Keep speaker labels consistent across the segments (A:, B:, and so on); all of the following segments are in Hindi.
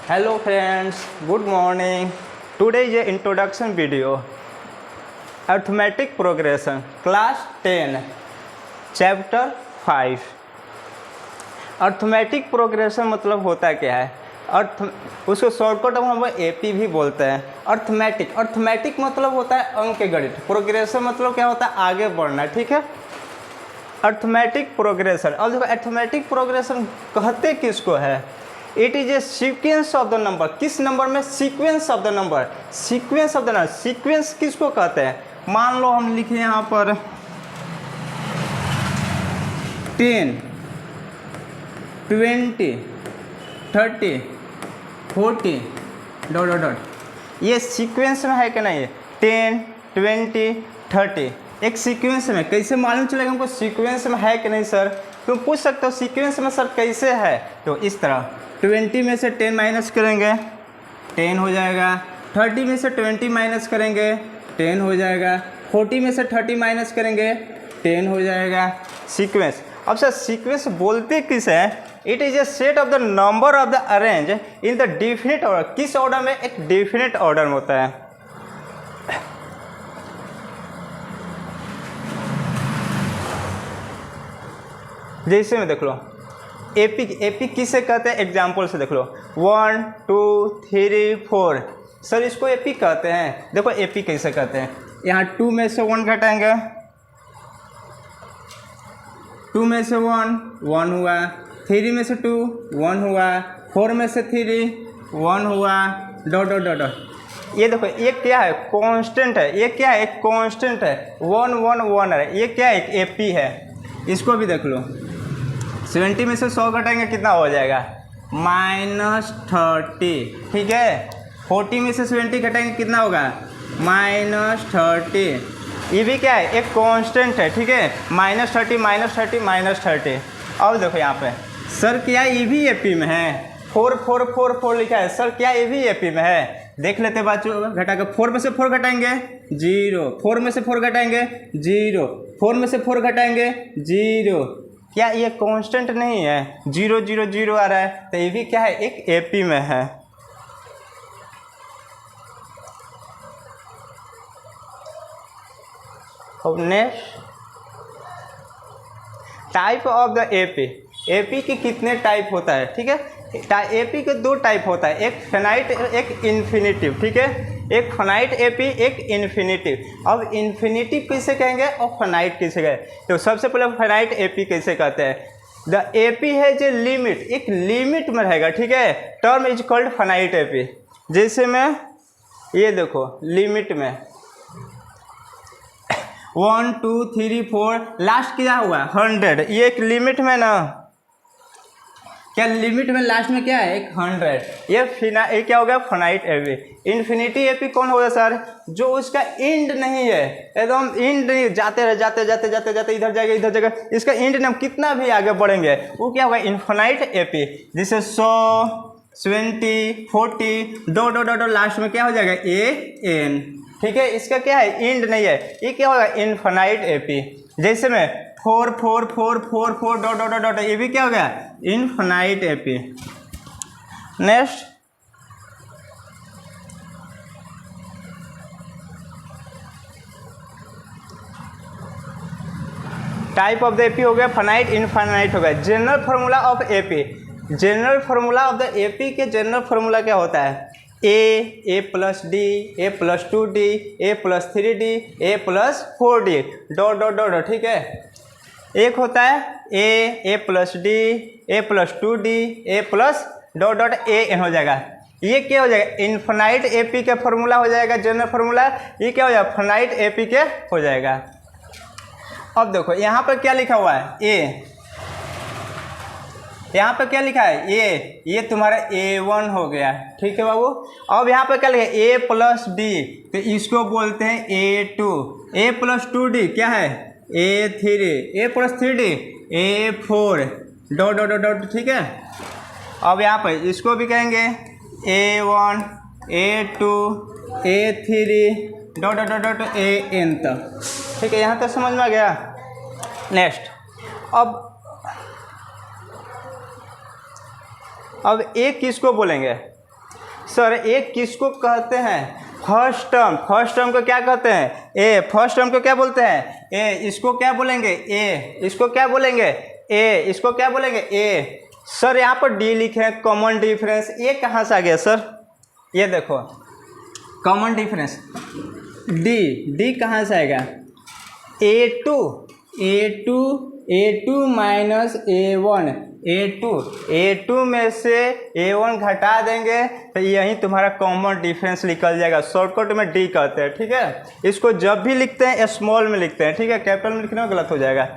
A: Hello friends, good morning. Today is a introduction video. Arithmetic progression, class 10, chapter 5. Arithmetic progression मतलब होता क्या है? उसको शॉर्टकट हम एपी भी बोलते हैं। अर्थमेटिक मतलब होता है अंक गणित। प्रोग्रेशन मतलब क्या होता है? आगे बढ़ना। ठीक है, अर्थमेटिक प्रोग्रेशन। और देखो अर्थमेटिक प्रोग्रेशन कहते किसको है? It is a sequence of the number. किस नंबर में? Sequence of the number. Sequence of the number, sequence किसको कहते हैं? मान लो हम लिखे यहाँ पर 10, 20, 30, 40 ... ये सीक्वेंस में है कि नहीं? 10, 20, 30 एक सीक्वेंस में। कैसे मालूम चलेगा हमको सीक्वेंस में है कि नहीं सर? तुम पूछ सकते हो सीक्वेंस में सर कैसे है? तो इस तरह 20 में से 10 माइनस करेंगे 10 हो जाएगा, 30 में से 20 माइनस करेंगे 10 हो जाएगा, 40 में से 30 माइनस करेंगे 10 हो जाएगा। सीक्वेंस। अब सर सीक्वेंस बोलते किस है? It is a set of the number of the arrange in the definite order. किस ऑर्डर में? एक डिफिनिट ऑर्डर में होता है। जैसे में देख लो एपी किसे कहते हैं? एग्जाम्पल से देख लो 1, 2, 3, 4। सर इसको एपी कहते हैं। देखो एपी कैसे कहते हैं। यहाँ 2 में से 1 घटाएंगे, 2 में से 1 1 हुआ, 3 में से 2 1 हुआ, 4 में से 3 1 हुआ, ... ये देखो ये क्या है? कांस्टेंट है। ये क्या है? एक कांस्टेंट है। 1 1 1 है। ये क्या है? एक एपी है। इसको भी देख लो 70 में से 100 घटाएंगे कितना हो जाएगा? -30। ठीक है, 40 में से 70 घटाएंगे कितना होगा? -30। ये भी क्या है? एक कांस्टेंट है। ठीक है, -30 -30 अब देखो यहाँ पे सर क्या ये भी एपी में है? 4 4 4 4 लिखा है। सर क्या ये भी एपी में है? देख लेते बच्चों, घटा के 4 में से 4 घटाएंगे 0, 4 में से 4 घटाएंगे 0, 4 में से 4 घटाएंगे 0। क्या ये कांस्टेंट नहीं है? 0 0 0 आ रहा है, तो ये भी क्या है? एक एपी में है। अब next type of the AP. AP के कितने टाइप होता है? ठीक है, एपी के 2 टाइप होता है, एक फाइनाइट एक इन्फिनिटिव। ठीक है, एक फाइनाइट एपी एक इन्फिनिटिव। अब इन्फिनिटिव कैसे कहेंगे और फाइनाइट कैसे कहेंगे? तो सबसे पहले फाइनाइट एपी कैसे कहते हैं? द एपी है जो लिमिट, एक लिमिट में रहेगा। ठीक है, term is called finite AP. जैसे में ये देखो लिमिट में 1 2 3 4 लास्ट क्या हुआ? 100। ये एक लिमिट में ना, क्या लिमिट में लास्ट में क्या है? एक 100। ये क्या हो गया? Finite AP. इन्फिनिटी एपी कौन होगा सर? जो उसका एंड नहीं है, एकदम एंड नहीं, जाते जाते इधर जाएगा इधर जाएगा, इसका एंड नहीं, हम कितना भी आगे बढ़ेंगे वो क्या होगा? Infinite AP. जैसे 100 20 40 ... लास्ट में क्या हो जाएगा? एन। ठीक है, इसका क्या है? एंड नहीं है, ये क्या होगा? Infinite AP. जैसे में 4 4 4 4 4 ... ये भी क्या हो गया? Infinite AP. Next type of the AP हो गया फाइनाइट, इनफाइनाइट हो गया। General formula of AP. General formula of the AP के जनरल फार्मूला क्या होता है? a plus D, a plus 2d, a plus 3d, a plus 4d ... ठीक है, एक होता है a plus D, a plus 2d, a plus ... a n हो जाएगा। ये क्या हो जाएगा? इनफाइनाइट एपी का फॉर्मूला हो जाएगा जनरल फार्मूला। ये क्या हो जाएगा? फाइनाइट एपी के हो जाएगा। अब देखो यहाँ पर क्या लिखा हुआ है? a। यहाँ पर क्या लिखा है? ये तुम्हारा a1 हो गया। ठीक है बाबू। अब यहाँ पर क्या लिखा है? a प्लस डी, तो इसको बोलते हैं a2। a प्लस 2d क्या है? a3, a plus 3d a4 ... ठीक है। अब यहाँ पर इसको भी कहेंगे a1 a2 a3 ... an तक। ठीक है, यहाँ तक समझ में आ गया। नेक्स्ट अब a किसको बोलेंगे? सर ए किसको कहते हैं? First term. फर्स्ट टर्म को क्या कहते हैं? ए। फर्स्ट टर्म को क्या बोलते हैं? ए। इसको क्या बोलेंगे? ए। इसको क्या बोलेंगे? ए। इसको क्या बोलेंगे? ए। सर यहाँ पर डी लिखे हैं कॉमन डिफरेंस। ये कहाँ से आ गया सर? ये देखो कॉमन डिफरेंस डी। डी कहाँ से आएगा? A two minus A1। A two में से A1 घटा देंगे तो यही तुम्हारा कॉमन डिफरेंस निकल जाएगा। शॉर्टकट में डी कहते हैं, ठीक है। इसको जब भी लिखते हैं स्मॉल में लिखते हैं, ठीक है, कैपिटल में लिखने में गलत हो जाएगा।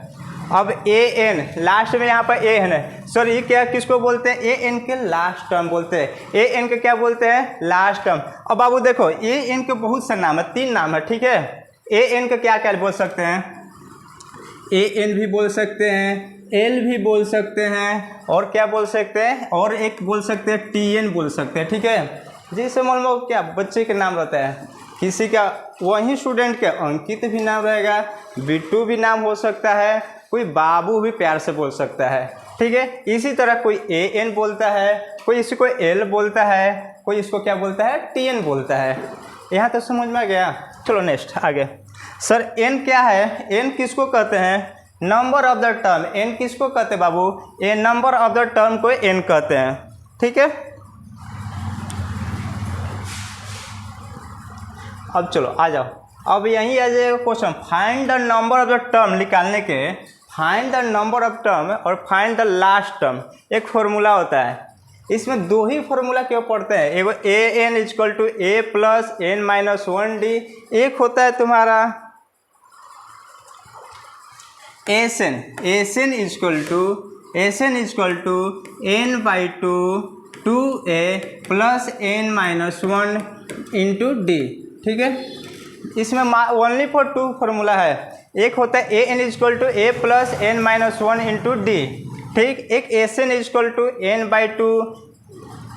A: अब AN लास्ट में यहाँ पर AN है। सर ये क्या किसको बोलते हैं? AN के लास्ट टर्म बोलते हैं। AN के क्या बोलते हैं? Last term. अब बाबू देखो AN के बहुत से नाम है, 3 नाम है, ठीक है। AN का क्या क्या बोल सकते हैं? AN भी बोल सकते हैं, L भी बोल सकते हैं, और क्या बोल सकते हैं? और एक बोल सकते हैं TN बोल सकते हैं, ठीक है। जैसे मान लो क्या बच्चे के नाम रहता है, किसी का वही स्टूडेंट के अंकित भी नाम रहेगा, बिट्टू भी नाम हो सकता है, कोई बाबू भी प्यार से बोल सकता है, ठीक है। इसी तरह कोई AN बोलता है, कोई इसी को L बोलता है, कोई इसको क्या बोलता है? TN बोलता है। यहाँ तो समझ में आ गया। चलो नेक्स्ट आगे। सर N क्या है? N किसको कहते हैं? Number of the term. N किसको कहते हैं बाबू? ए नंबर ऑफ द टर्म को N कहते हैं, ठीक है। अब चलो आ जाओ, अब यही आ जाएगा question, find the number of the term. निकालने के find the number of term और फाइंड द लास्ट टर्म एक फॉर्मूला होता है। इसमें 2 ही फॉर्मूला क्यों पढ़ते हैं? एगो AN equal to A plus N minus 1D, एक होता है तुम्हारा SN equal to N by 2A plus N minus 1 into D, ठीक है। इसमें ओनली फॉर 2 फॉर्मूला है। एक होता है AN equal to A plus N minus 1 into D, ठीक। एक SN equal to N by 2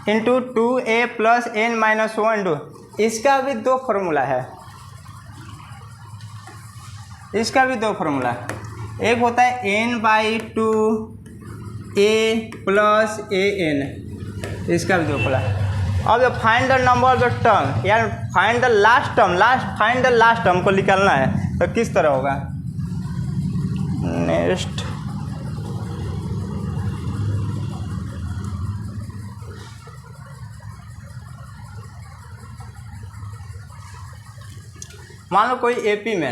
A: into 2A plus N minus 1 इसका भी 2 फॉर्मूला है। इसका भी 2 फॉर्मूला है। एक होता है N by 2A plus AN, इसका भी 2 फॉर्मूला है। अब find the number of the term, यार find the last term, find the last term को निकालना है तो किस तरह होगा? नेक्स्ट मान लो कोई AP में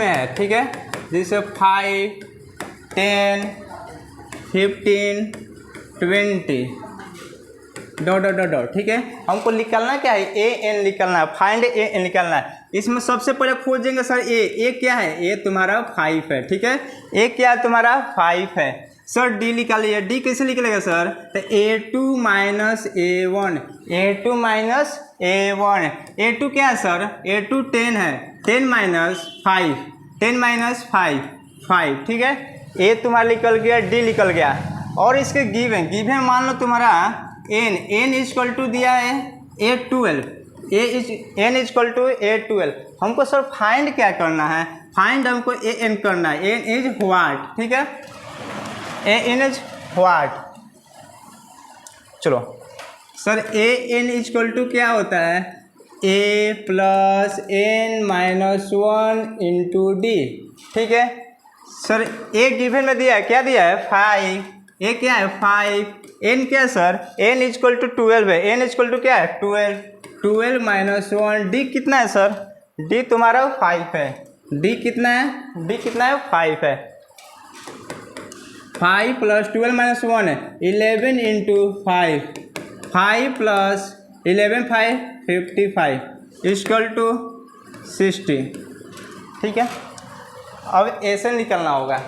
A: है, ठीक है, जैसे 5, 10, 15, 20 डॉट, ठीक है। हमको निकालना क्या है? AN निकालना है, फाइंड AN निकालना है। इसमें सबसे पहले खोजेंगे सर A क्या है? A तुम्हारा 5 है, ठीक है। A क्या है तुम्हारा? 5 है। सर D निकालिए। D कैसे निकलेगा सर? तो A2 minus A1, A2 minus A1। A2 क्या है सर? A2 10 है, 10 माइनस 5, 10 माइनस 5, ठीक है। A तुम्हारा निकल गया, D निकल गया। और इसके गिवन मान लो तुम्हारा N इक्वल टू दिया है A12, N equal to A12। हमको सर फाइंड क्या करना है? फाइंड हमको AN करना है। N इज व्हाट, ठीक है, AN इज व्हाट। चलो सर AN इक्वल टू क्या होता है? A plus N minus 1 into D, ठीक है। सर A गिवन में दिया है, क्या दिया है? 5। A क्या है? 5। N क्या है सर? N इक्वल टू 12 है। N इक्वल टू क्या है? 12 माइनस 1। D कितना है सर? D तुम्हारा 5 है। D कितना है? D कितना है? 5 है। 5 प्लस 12 माइनस 1 है 11 इंटू 5 प्लस 11 5 55 इक्वल टू 60, ठीक है। अब ऐसे निकलना होगा।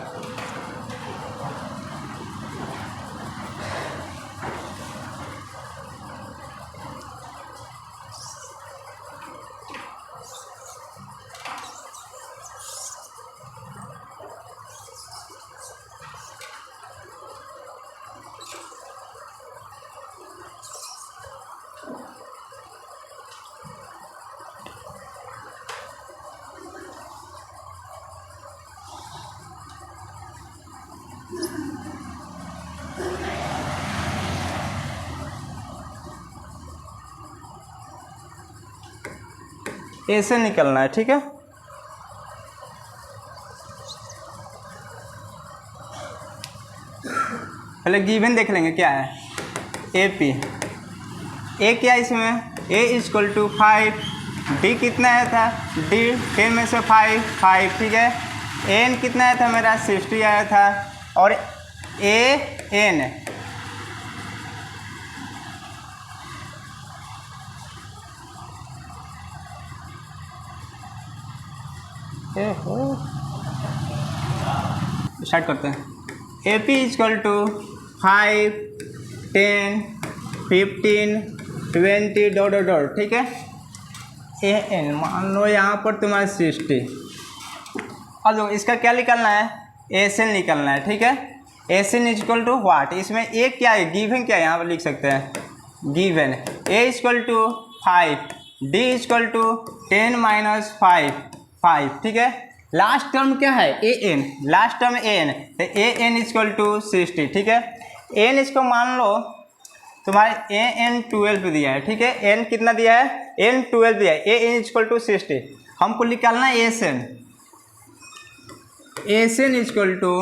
A: ए से निकलना है, ठीक है। पहले गिवन देख लेंगे क्या है। ए पी, ए क्या है इसमें, ए इक्वल टू 5, डी कितना आया था, डी 10 में से 5, ठीक है। एन कितना आया था मेरा 60 आया था, और ए एन स्टार्ट करते हैं। A P equal to 5, 10, 15, 20 dot dot dot, ठीक है। ए एन मान लो यहाँ पर तुम्हारा 60। अब इसका क्या निकालना है, एस एन निकालना है, ठीक है। एस एन इक्वल टू वाट, इसमें ए क्या है, गिवन क्या है, यहाँ पर लिख सकते हैं given. A equal to 5, D equal to 10 minus 5, ठीक है। लास्ट टर्म क्या है, A N, last term A N, तो ए एन इक्वल टू 60, ठीक है। एन इसको मान लो तुम्हारे ए एन 12 दिया है, ठीक है। एन कितना दिया है, एन 12 दिया है, ए एन इक्वल टू 60। हमको निकालना है S N. S N equal to,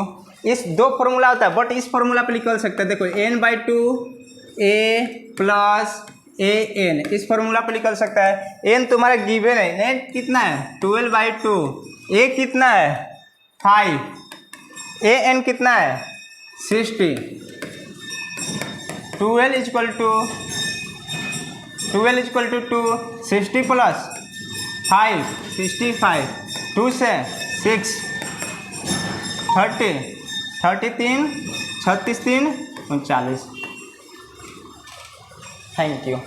A: इस दो फॉर्मूला होता है बट इस फॉर्मूला पर निकल सकते हैं, देखो n/2 A plus A N, इस फॉर्मूला पर निकल सकता है। एन तुम्हारा गिवन है, एन कितना है 12/2, ए कितना है 5, ए एन कितना है 60। 12 इक्वल टू 2, 60 प्लस 5, 65, 2 से 6, 30, 33, 36, 3, 39। Thank you.